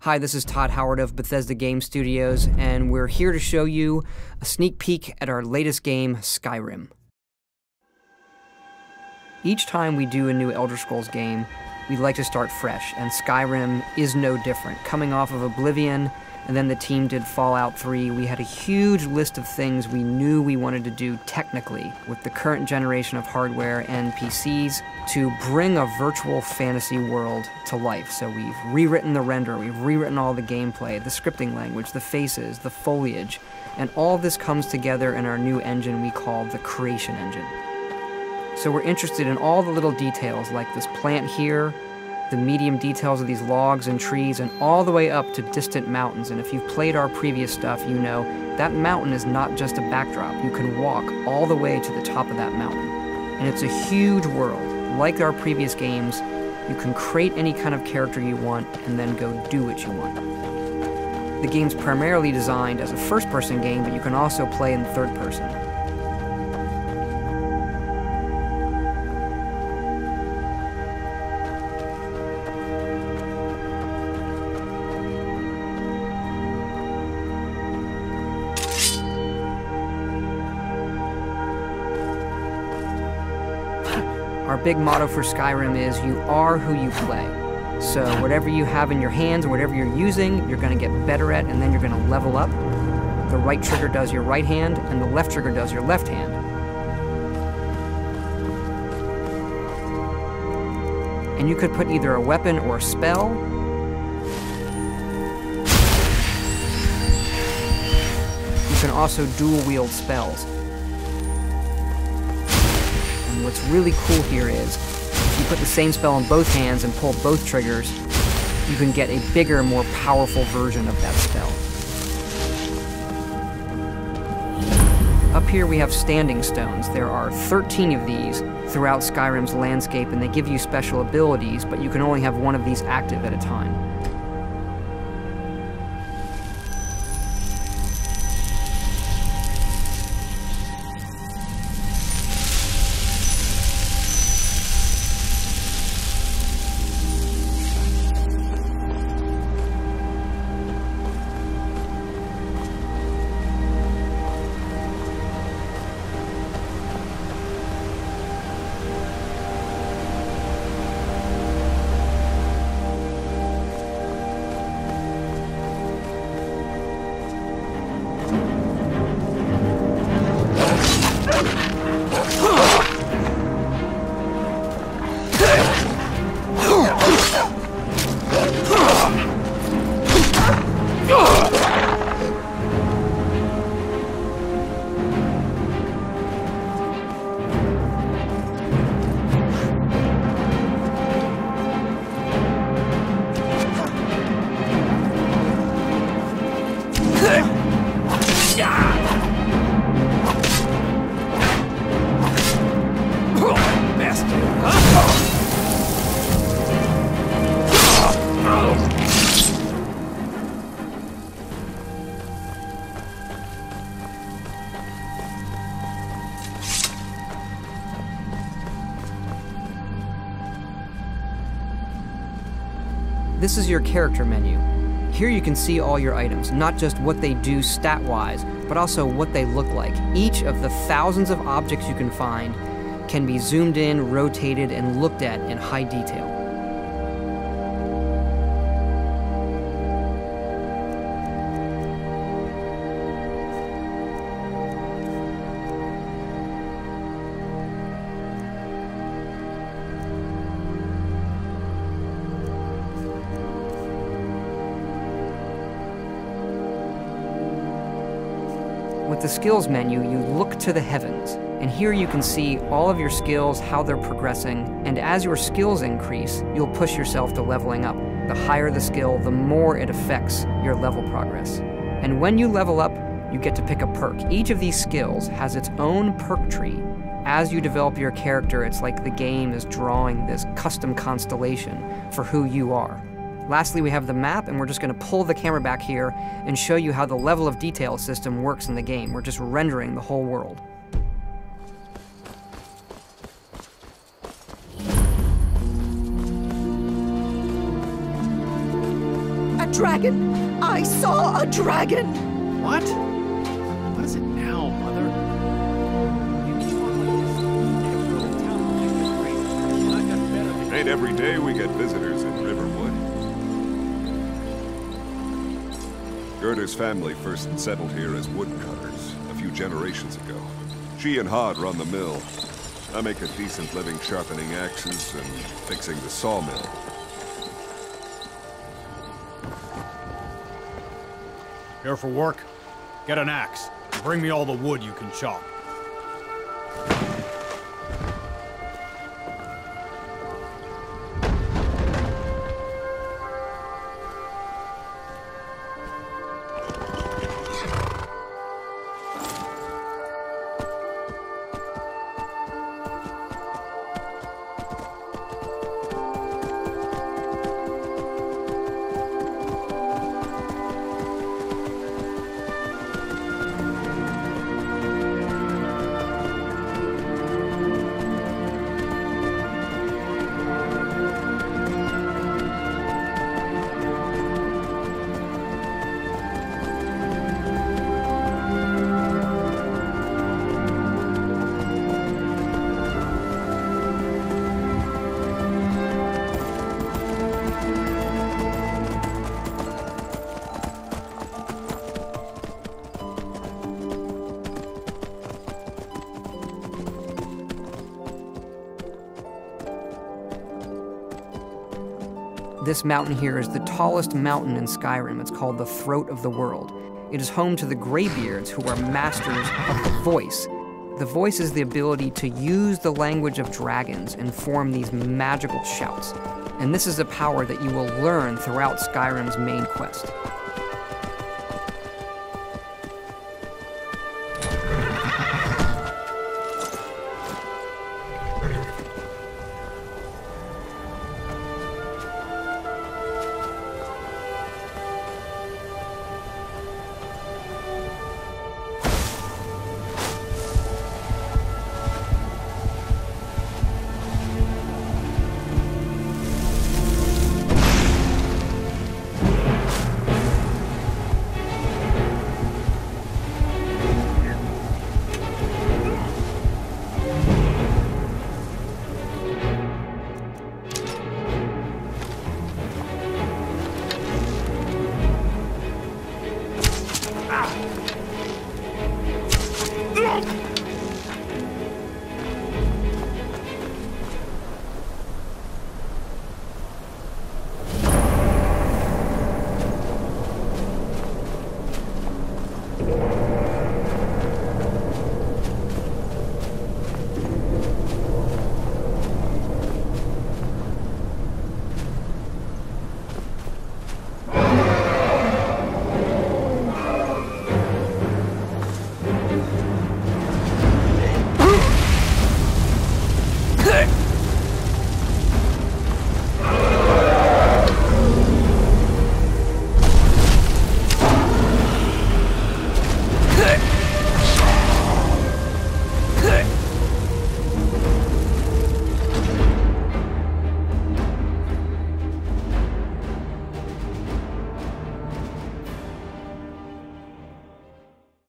Hi, this is Todd Howard of Bethesda Game Studios, and we're here to show you a sneak peek at our latest game, Skyrim. Each time we do a new Elder Scrolls game, we like to start fresh, and Skyrim is no different. Coming off of Oblivion, and then the team did Fallout 3, we had a huge list of things we knew we wanted to do technically with the current generation of hardware and PCs to bring a virtual fantasy world to life. So we've rewritten the render, we've rewritten all the gameplay, the scripting language, the faces, the foliage, and all this comes together in our new engine we call the Creation Engine. So we're interested in all the little details like this plant here, the medium details of these logs and trees, and all the way up to distant mountains. And if you've played our previous stuff, you know that mountain is not just a backdrop. You can walk all the way to the top of that mountain. And it's a huge world. Like our previous games, you can create any kind of character you want and then go do what you want. The game's primarily designed as a first-person game, but you can also play in third person. Our big motto for Skyrim is, you are who you play. So whatever you have in your hands, or whatever you're using, you're going to get better at, and then you're going to level up. The right trigger does your right hand, and the left trigger does your left hand. And you could put either a weapon or a spell. You can also dual wield spells. What's really cool here is, if you put the same spell in both hands and pull both triggers, you can get a bigger, more powerful version of that spell. Up here we have standing stones. There are 13 of these throughout Skyrim's landscape, and they give you special abilities, but you can only have one of these active at a time. This is your character menu. Here you can see all your items, not just what they do stat-wise, but also what they look like. Each of the thousands of objects you can find can be zoomed in, rotated, and looked at in high detail. With the skills menu, you look to the heavens, and here you can see all of your skills, how they're progressing, and as your skills increase, you'll push yourself to leveling up. The higher the skill, the more it affects your level progress. And when you level up, you get to pick a perk. Each of these skills has its own perk tree. As you develop your character, it's like the game is drawing this custom constellation for who you are. Lastly, we have the map, and we're just going to pull the camera back here and show you how the level of detail system works in the game. We're just rendering the whole world. dragon! I saw a dragon! What? What is it now, Mother? You keep on like this. I got better than Ain't every day we get visitors in Riverwood. Gerder's family first settled here as woodcutters a few generations ago. She and Hod run the mill. I make a decent living sharpening axes and fixing the sawmill. Here for work? Get an axe. And bring me all the wood you can chop. This mountain here is the tallest mountain in Skyrim. It's called the Throat of the World. It is home to the Greybeards, who are masters of the voice. The voice is the ability to use the language of dragons and form these magical shouts. And this is a power that you will learn throughout Skyrim's main quest.